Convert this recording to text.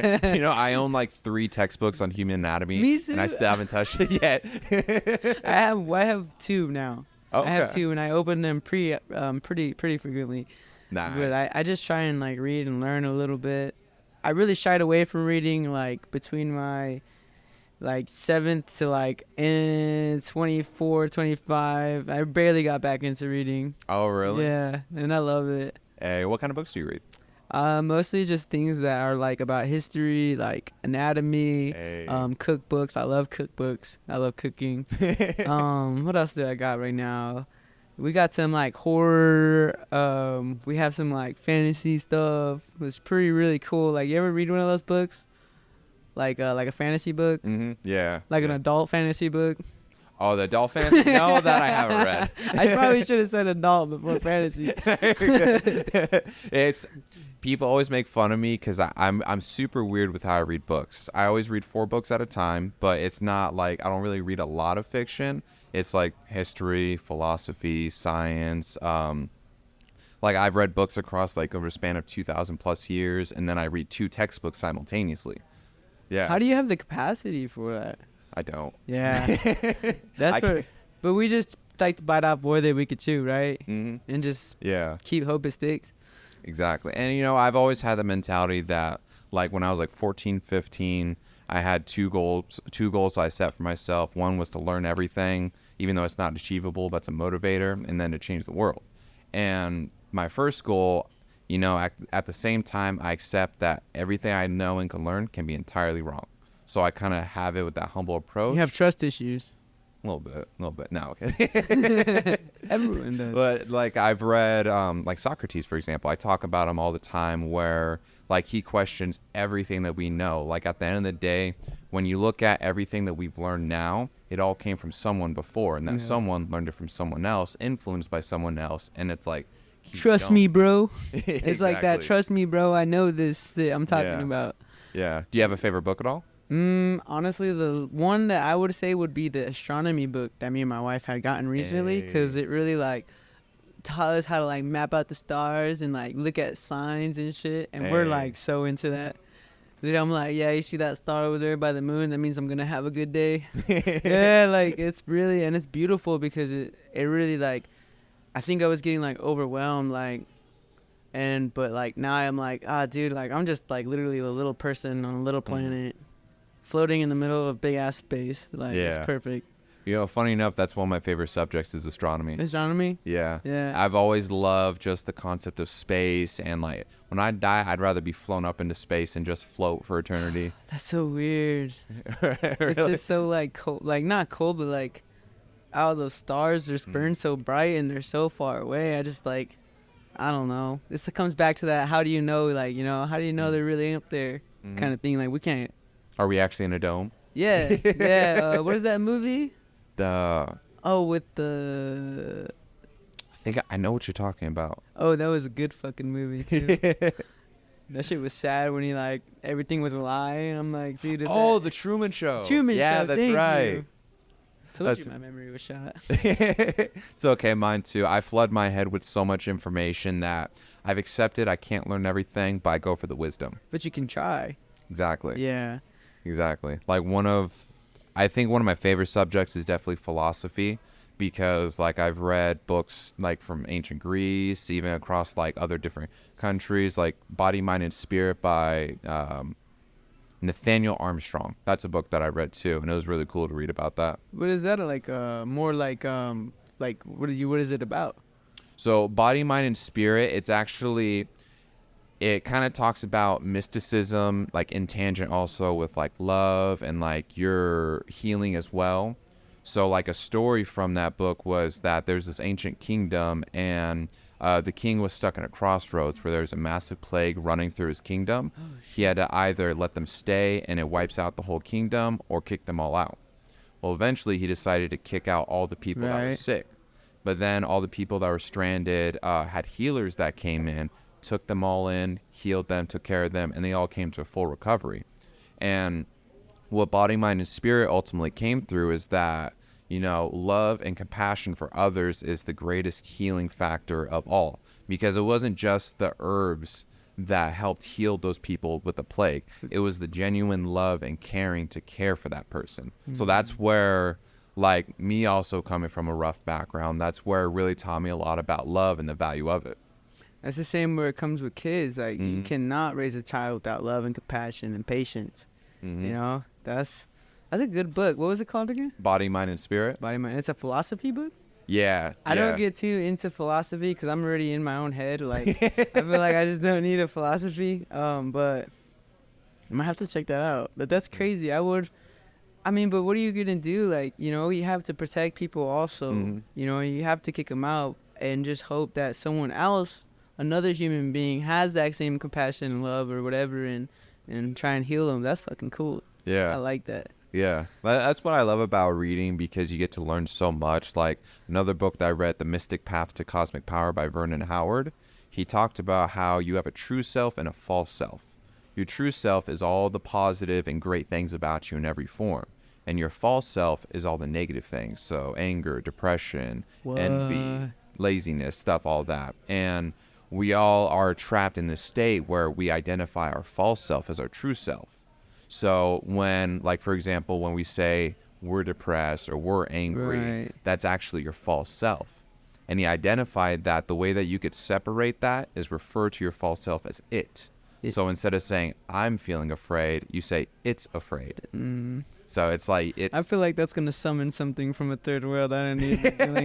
I own like 3 textbooks on human anatomy. Me too. And I still haven't touched it yet. I have 2 now. Oh, I have okay. 2, and I open them pretty frequently. Nah. But I just try and like read and learn a little bit. I really shied away from reading like between my like 7th to like in 24, 25. I barely got back into reading. Oh, really? Yeah, and I love it. Hey, what kind of books do you read? Mostly just things that are like about history, like anatomy, Hey. cookbooks. I love cookbooks. I love cooking. What else do I got right now? We got some like horror. We have some like fantasy stuff. It's pretty really cool. Like, you ever read one of those books? Like a fantasy book, Mm-hmm. Yeah. like an yeah. adult fantasy book. Oh, the adult fantasy? No, that I haven't read. I probably should have said adult before fantasy. It's people always make fun of me because I'm super weird with how I read books. I always read 4 books at a time, but it's not like I don't really read a lot of fiction. It's like history, philosophy, science. Like I've read books across like over a span of 2,000 plus years, and then I read 2 textbooks simultaneously. Yeah. How do you have the capacity for that? I don't. Yeah, I that's ca- what. But we just like to bite off more than we could chew, right? Mhm. And just Yeah. keep hope it sticks. Exactly. And I've always had the mentality that like when I was like 14, 15, I had two goals I set for myself. One was to learn everything, even though it's not achievable, but it's a motivator, and then to change the world. And my first goal, at the same time, I accept that everything I know and can learn can be entirely wrong. So I kind of have it with that humble approach. You have trust issues. A little bit. No, okay. Everyone does. But like I've read like Socrates, for example. I talk about him all the time where like he questions everything that we know. Like at the end of the day, when you look at everything that we've learned now, it all came from someone before, and that someone learned it from someone else, influenced by someone else, and it's like keeps Trust going. me, bro. It's like that. Exactly. Trust me, bro. I know this that I'm talking Yeah. about. Yeah. Do you have a favorite book at all? Honestly, the one that I would say would be the astronomy book that me and my wife had gotten recently, because it really like taught us how to like map out the stars and like look at signs and shit, and we're Hey. like so into that. Dude, I'm like, yeah, you see that star over there by the moon? That means I'm gonna have a good day. Yeah, like it's really, and it's beautiful because it really like, I think I was getting like overwhelmed like. But like now I'm like, dude, like I'm just like literally a little person on a little planet, floating in the middle of big ass space. Like Yeah. it's perfect. Funny enough, that's one of my favorite subjects is astronomy. Astronomy. Yeah. Yeah. I've always loved just the concept of space, and like when I die, I'd rather be flown up into space and just float for eternity. That's so weird. It's Really? just so like cold, like not cold, but like, those stars just burn so bright and they're so far away. I just like, I don't know. This comes back to that. How do you know? Like, how do you know they're really up there? Mhm. Kind of thing. Like we can't. Are we actually in a dome? Yeah. Yeah. What is that movie? I Oh, with the. think I know what you're talking about. Oh, that was a good fucking movie too. That shit was sad when he like everything was a lie. And I'm like, dude. is Oh, that the Truman Show. Truman yeah, Show. that's Thank right. you. Told That's- you my memory was shot. It's okay, mine too. I flood my head with so much information that I've accepted I can't learn everything, but I go for the wisdom. But you can try. Exactly. Yeah. Exactly. Like I think one of my favorite subjects is definitely philosophy, because like I've read books like from ancient Greece, even across like other different countries, like Body, Mind, and Spirit by Nathaniel Armstrong. That's a book that I read too, and it was really cool to read about that. What is that like? More like what is it about? So Body, Mind, and Spirit, it kind of talks about mysticism, like in tangent also with like love and like your healing as well. So like a story from that book was that there's this ancient kingdom, and the king was stuck in a crossroads where there's a massive plague running through his kingdom. He had to either let them stay and it wipes out the whole kingdom, or kick them all out. Well, eventually he decided to kick out all the people that were Right. sick. But then all the people that were stranded had healers that came in, took them all in, healed them, took care of them, and they all came to a full recovery. And what Body, Mind, and Spirit ultimately came through is that, love and compassion for others is the greatest healing factor of all. Because it wasn't just the herbs that helped heal those people with the plague. It was the genuine love and caring to care for that person. So that's where, like, me also coming from a rough background, that's where it really taught me a lot about love and the value of it. That's the same where it comes with kids. Like, you cannot raise a child without love and compassion and patience. You know, that's a good book. What was it called again? Body, Mind, and Spirit. Body, Mind. It's a philosophy book. Yeah. I don't get too into philosophy because I'm already in my own head. Like, I feel like I just don't need a philosophy. But I might have to check that out. But that's crazy. But what are you gonna do? Like, you know, you have to protect people also. You know, you have to kick them out and just hope that someone else, another human being, has that same compassion and love or whatever, and try and heal them. That's fucking cool. Yeah. I like that. Yeah, that's what I love about reading, because you get to learn so much. Like, another book that I read, The Mystic Path to Cosmic Power by Vernon Howard, he talked about how you have a true self and a false self. Your true self is all the positive and great things about you in every form. And your false self is all the negative things. So anger, depression, envy, laziness, stuff, all that. And we all are trapped in this state where we identify our false self as our true self. So when, like, for example, when we say we're depressed or we're angry, that's actually your false self. And he identified that the way that you could separate that is refer to your false self as it. So instead of saying I'm feeling afraid, you say it's afraid. So it's like, I feel like that's going to summon something from a third world I don't need to be dealing